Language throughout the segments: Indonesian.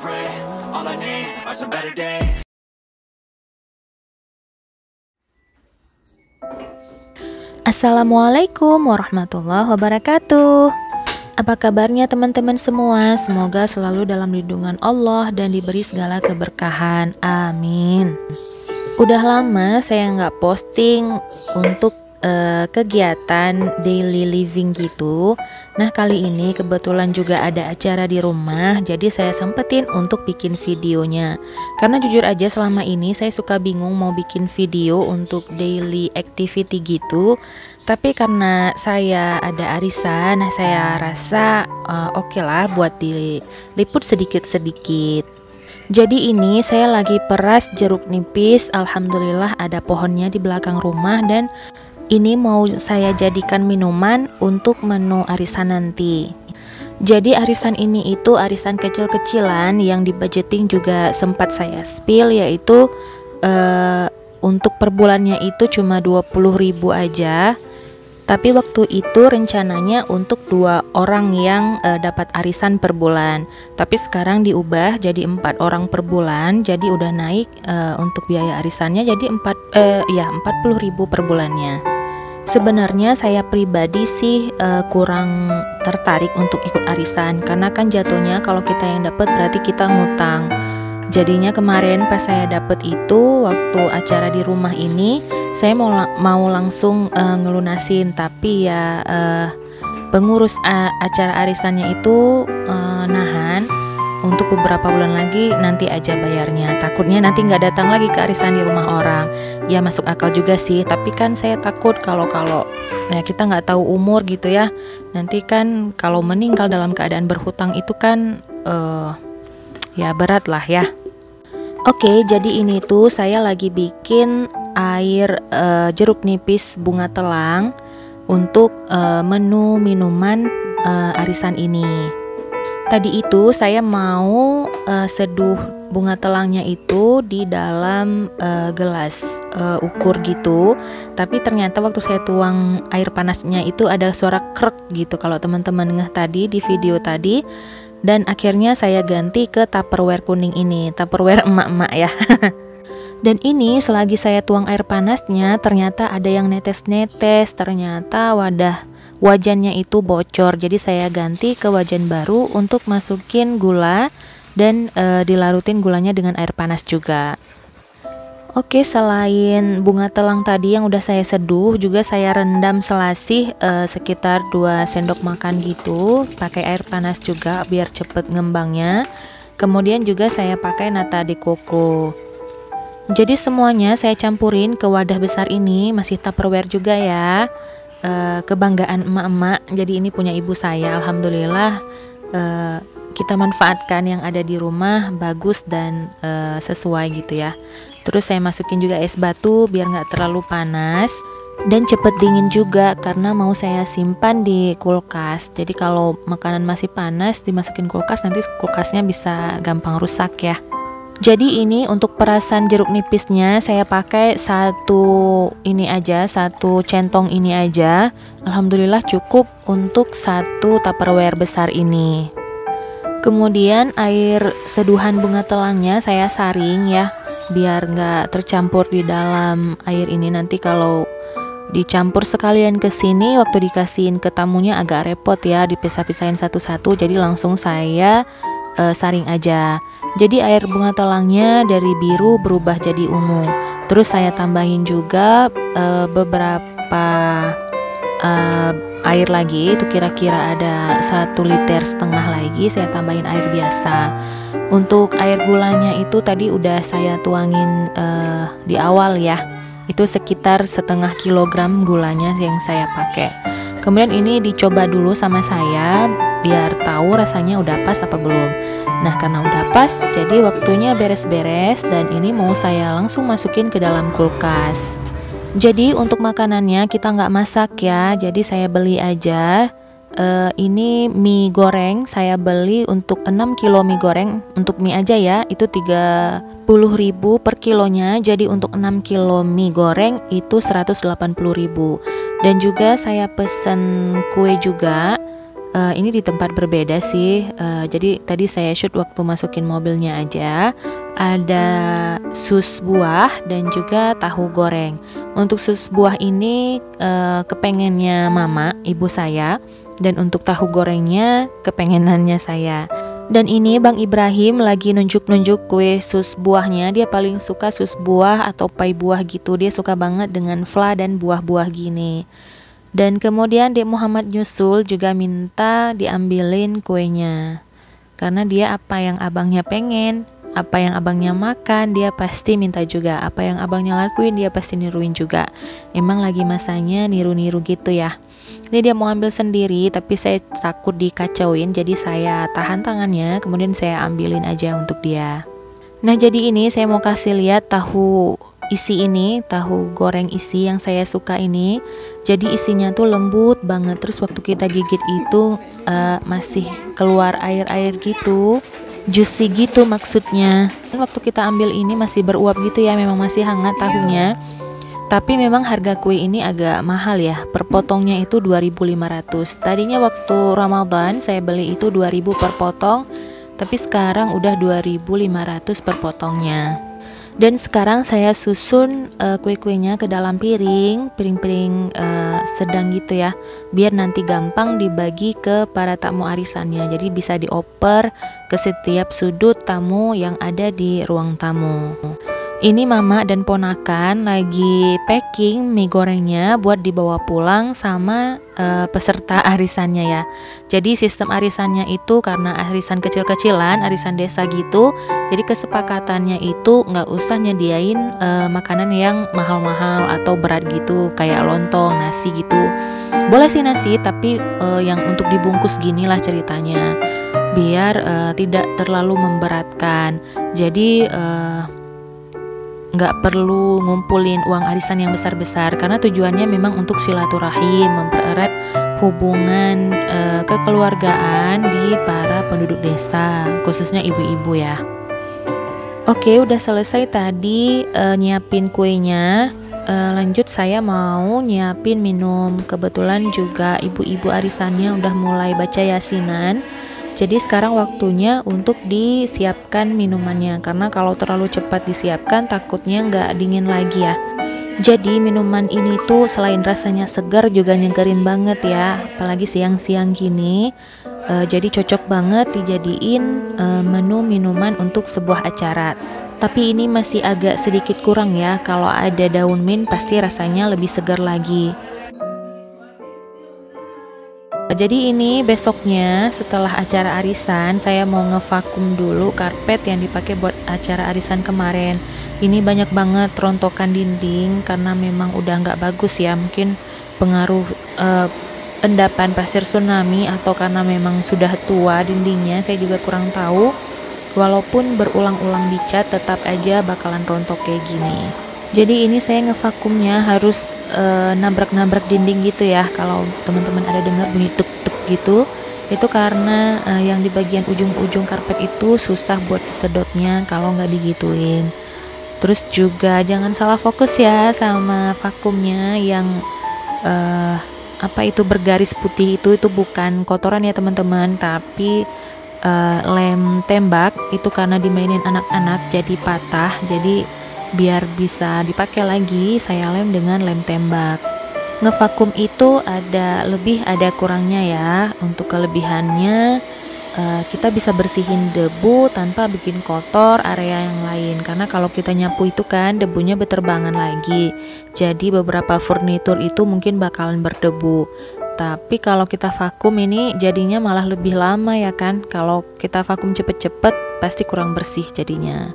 pray, all I need are some better days. Assalamualaikum warahmatullahi wabarakatuh. Apa kabarnya teman-teman semua? Semoga selalu dalam lindungan Allah dan diberi segala keberkahan. Amin. Udah lama saya nggak posting untuk kegiatan daily living gitu. Nah, kali ini kebetulan juga ada acara di rumah, jadi saya sempetin untuk bikin videonya. Karena jujur aja selama ini saya suka bingung mau bikin video untuk daily activity gitu. Tapi karena saya ada arisan, saya rasa oke lah buat diliput sedikit-sedikit. Jadi ini saya lagi peras jeruk nipis. Alhamdulillah ada pohonnya di belakang rumah, dan ini mau saya jadikan minuman untuk menu arisan nanti. Jadi arisan ini itu arisan kecil-kecilan yang di budgeting juga sempat saya spill, yaitu untuk per bulannya itu cuma 20.000 aja. Tapi waktu itu rencananya untuk 2 orang yang dapat arisan per bulan. Tapi sekarang diubah jadi 4 orang per bulan. Jadi udah naik untuk biaya arisannya jadi 40.000 per bulannya. Sebenarnya saya pribadi sih kurang tertarik untuk ikut arisan, karena kan jatuhnya kalau kita yang dapat berarti kita ngutang. Jadinya kemarin pas saya dapat itu waktu acara di rumah ini, saya mau langsung ngelunasin, tapi ya pengurus acara arisannya itu nahan untuk beberapa bulan lagi, nanti aja bayarnya. Takutnya nanti nggak datang lagi ke arisan di rumah orang. Ya masuk akal juga sih, tapi kan saya takut kalau ya kita nggak tahu umur gitu ya. Nanti kan kalau meninggal dalam keadaan berhutang itu kan ya berat lah ya. Oke, jadi ini tuh saya lagi bikin air jeruk nipis bunga telang untuk menu minuman arisan ini. Tadi itu saya mau seduh bunga telangnya itu di dalam gelas ukur gitu. Tapi ternyata waktu saya tuang air panasnya itu ada suara krek gitu kalau teman-teman ngeh tadi di video tadi. Dan akhirnya saya ganti ke Tupperware kuning ini, Tupperware emak-emak ya. Dan ini selagi saya tuang air panasnya ternyata ada yang netes-netes, ternyata wajannya itu bocor. Jadi saya ganti ke wajan baru untuk masukin gula dan dilarutin gulanya dengan air panas juga. Oke, selain bunga telang tadi yang udah saya seduh, juga saya rendam selasih sekitar 2 sendok makan gitu, pakai air panas juga biar cepet ngembangnya. Kemudian juga saya pakai nata de coco. Jadi semuanya saya campurin ke wadah besar ini, masih Tupperware juga ya. Kebanggaan emak-emak, jadi ini punya ibu saya. Alhamdulillah kita manfaatkan yang ada di rumah, bagus dan sesuai gitu ya. Terus saya masukin juga es batu biar nggak terlalu panas dan cepet dingin juga, karena mau saya simpan di kulkas. Jadi kalau makanan masih panas dimasukin kulkas, nanti kulkasnya bisa gampang rusak ya. Jadi ini untuk perasan jeruk nipisnya saya pakai satu centong ini aja. Alhamdulillah cukup untuk 1 Tupperware besar ini. Kemudian air seduhan bunga telangnya saya saring ya, biar nggak tercampur di dalam air ini. Nanti kalau dicampur sekalian ke sini waktu dikasihin ke tamunya agak repot ya, dipisah-pisahin satu-satu. Jadi langsung saya saring aja. Jadi air bunga telangnya dari biru berubah jadi ungu. Terus saya tambahin juga beberapa air lagi, itu kira-kira ada 1,5 liter lagi saya tambahin air biasa. Untuk air gulanya itu tadi udah saya tuangin di awal ya, itu sekitar 0,5 kilogram gulanya yang saya pakai. Kemudian ini dicoba dulu sama saya biar tahu rasanya udah pas apa belum. Nah, karena udah pas, jadi waktunya beres-beres, dan ini mau saya langsung masukin ke dalam kulkas. Jadi untuk makanannya kita nggak masak ya, jadi saya beli aja. Ini mie goreng saya beli untuk 6 kilo mie goreng, untuk mie aja ya, itu 30.000 per kilonya. Jadi untuk 6 kilo mie goreng itu 180.000. Dan juga saya pesen kue juga, Ini di tempat berbeda sih. Jadi tadi saya shoot waktu masukin mobilnya aja. Ada sus buah dan juga tahu goreng. Untuk sus buah ini kepengennya mama, ibu saya. Dan untuk tahu gorengnya kepengenannya saya. Dan ini Bang Ibrahim lagi nunjuk-nunjuk kue sus buahnya. Dia paling suka sus buah atau pai buah gitu. Dia suka banget dengan fla dan buah-buah gini. Dan kemudian Dek Muhammad nyusul juga minta diambilin kuenya. Karena dia apa yang abangnya pengen, apa yang abangnya makan, dia pasti minta juga. Apa yang abangnya lakuin, dia pasti niruin juga. Emang lagi masanya niru-niru gitu ya. Jadi dia mau ambil sendiri, tapi saya takut dikacauin, jadi saya tahan tangannya, kemudian saya ambilin aja untuk dia. Nah, jadi ini saya mau kasih lihat tahu isi ini, tahu goreng isi yang saya suka ini. Jadi isinya tuh lembut banget, terus waktu kita gigit itu masih keluar air-air gitu, juicy gitu maksudnya. Dan waktu kita ambil ini masih beruap gitu ya, memang masih hangat tahunya. Tapi memang harga kue ini agak mahal ya, per potongnya itu 2.500. Tadinya waktu Ramadan saya beli itu 2.000 per potong, tapi sekarang udah 2.500 per potongnya. Dan sekarang saya susun kue-kuenya ke dalam piring sedang gitu ya, biar nanti gampang dibagi ke para tamu arisannya. Jadi bisa dioper ke setiap sudut tamu yang ada di ruang tamu. Ini mama dan ponakan lagi packing mie gorengnya buat dibawa pulang sama peserta arisannya ya. Jadi sistem arisannya itu karena arisan kecil-kecilan, arisan desa gitu. Jadi kesepakatannya itu nggak usah nyediain makanan yang mahal-mahal atau berat gitu, kayak lontong, nasi gitu. Boleh sih nasi, tapi yang untuk dibungkus gini lah ceritanya, biar tidak terlalu memberatkan. Jadi nggak perlu ngumpulin uang arisan yang besar-besar, karena tujuannya memang untuk silaturahim, mempererat hubungan kekeluargaan di para penduduk desa, khususnya ibu-ibu ya. Oke, udah selesai tadi nyiapin kuenya. Lanjut saya mau nyiapin minum. Kebetulan juga ibu-ibu arisannya udah mulai baca yasinan. Jadi sekarang waktunya untuk disiapkan minumannya, karena kalau terlalu cepat disiapkan takutnya nggak dingin lagi ya. Jadi minuman ini tuh selain rasanya segar juga nyegerin banget ya, apalagi siang-siang gini. Jadi cocok banget dijadiin menu minuman untuk sebuah acara. Tapi ini masih agak sedikit kurang ya, kalau ada daun mint pasti rasanya lebih segar lagi. Jadi ini besoknya setelah acara arisan saya mau ngevakum dulu karpet yang dipakai buat acara arisan kemarin. Ini banyak banget rontokan dinding karena memang udah nggak bagus ya, mungkin pengaruh endapan pasir tsunami atau karena memang sudah tua dindingnya, saya juga kurang tahu. Walaupun berulang-ulang dicat tetap aja bakalan rontok kayak gini. Jadi ini saya ngevakumnya harus nabrak-nabrak dinding gitu ya. Kalau teman-teman ada dengar bunyi tuk-tuk gitu, itu karena yang di bagian ujung-ujung karpet itu susah buat disedotnya kalau nggak digituin. Terus juga jangan salah fokus ya sama vakumnya yang bergaris putih itu bukan kotoran ya teman-teman, tapi lem tembak itu karena dimainin anak-anak jadi patah. Jadi biar bisa dipakai lagi, saya lem dengan lem tembak. Ngevakum itu ada lebih ada kurangnya ya. Untuk kelebihannya kita bisa bersihin debu tanpa bikin kotor area yang lain, karena kalau kita nyapu itu kan debunya berterbangan lagi, jadi beberapa furnitur itu mungkin bakalan berdebu. Tapi kalau kita vakum ini jadinya malah lebih lama ya kan. Kalau kita vakum cepet-cepet pasti kurang bersih jadinya.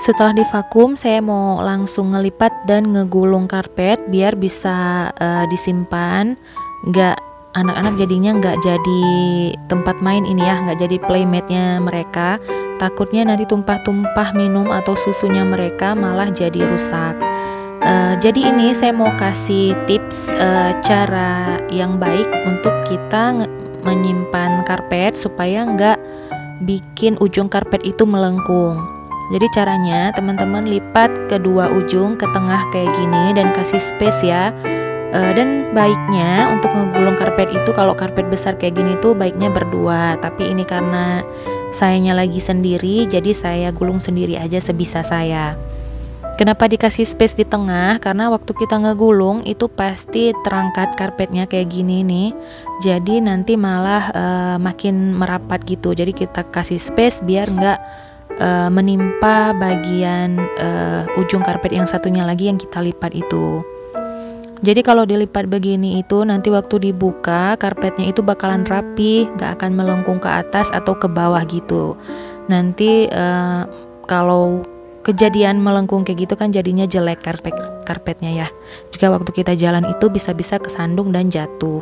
Setelah divakum, saya mau langsung ngelipat dan ngegulung karpet biar bisa disimpan. Anak-anak jadinya nggak jadi tempat main ini ya, nggak jadi playmate-nya mereka. Takutnya nanti tumpah-tumpah minum atau susunya mereka malah jadi rusak. Jadi ini saya mau kasih tips cara yang baik untuk kita menyimpan karpet supaya nggak bikin ujung karpet itu melengkung. Jadi caranya teman-teman lipat kedua ujung ke tengah kayak gini dan kasih space ya. Dan baiknya untuk ngegulung karpet itu, kalau karpet besar kayak gini tuh baiknya berdua. Tapi ini karena sayanya lagi sendiri, jadi saya gulung sendiri aja sebisa saya. Kenapa dikasih space di tengah? Karena waktu kita ngegulung itu pasti terangkat karpetnya kayak gini nih. Jadi nanti malah makin merapat gitu. Jadi kita kasih space biar nggak menimpa bagian ujung karpet yang satunya lagi yang kita lipat itu. Jadi kalau dilipat begini itu nanti waktu dibuka karpetnya itu bakalan rapi, gak akan melengkung ke atas atau ke bawah gitu. Nanti kalau kejadian melengkung kayak gitu kan jadinya jelek karpetnya ya. Juga waktu kita jalan itu bisa-bisa kesandung dan jatuh.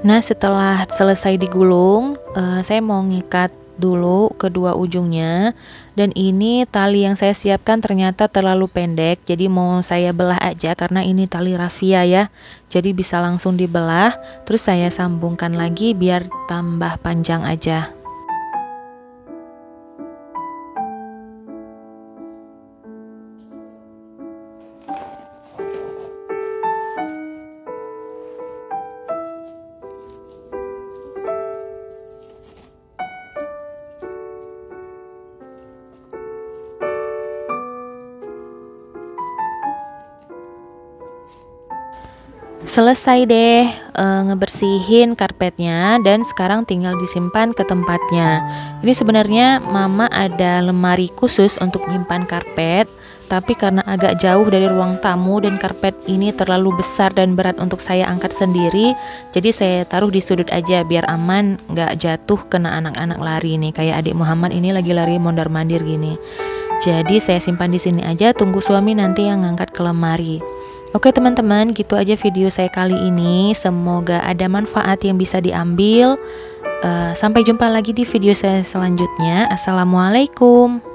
Nah setelah selesai digulung, saya mau ngikat dulu kedua ujungnya, dan ini tali yang saya siapkan ternyata terlalu pendek, jadi mau saya belah aja karena ini tali rafia ya, jadi bisa langsung dibelah, terus saya sambungkan lagi biar tambah panjang aja. Selesai deh ngebersihin karpetnya, dan sekarang tinggal disimpan ke tempatnya. Ini sebenarnya mama ada lemari khusus untuk nyimpan karpet, tapi karena agak jauh dari ruang tamu dan karpet ini terlalu besar dan berat untuk saya angkat sendiri, jadi saya taruh di sudut aja biar aman, nggak jatuh kena anak-anak lari nih. Kayak adik Muhammad ini lagi lari mondar-mandir gini. Jadi saya simpan di sini aja, tunggu suami nanti yang ngangkat ke lemari. Oke teman-teman, gitu aja video saya kali ini. Semoga ada manfaat yang bisa diambil. Sampai jumpa lagi di video saya selanjutnya. Assalamualaikum.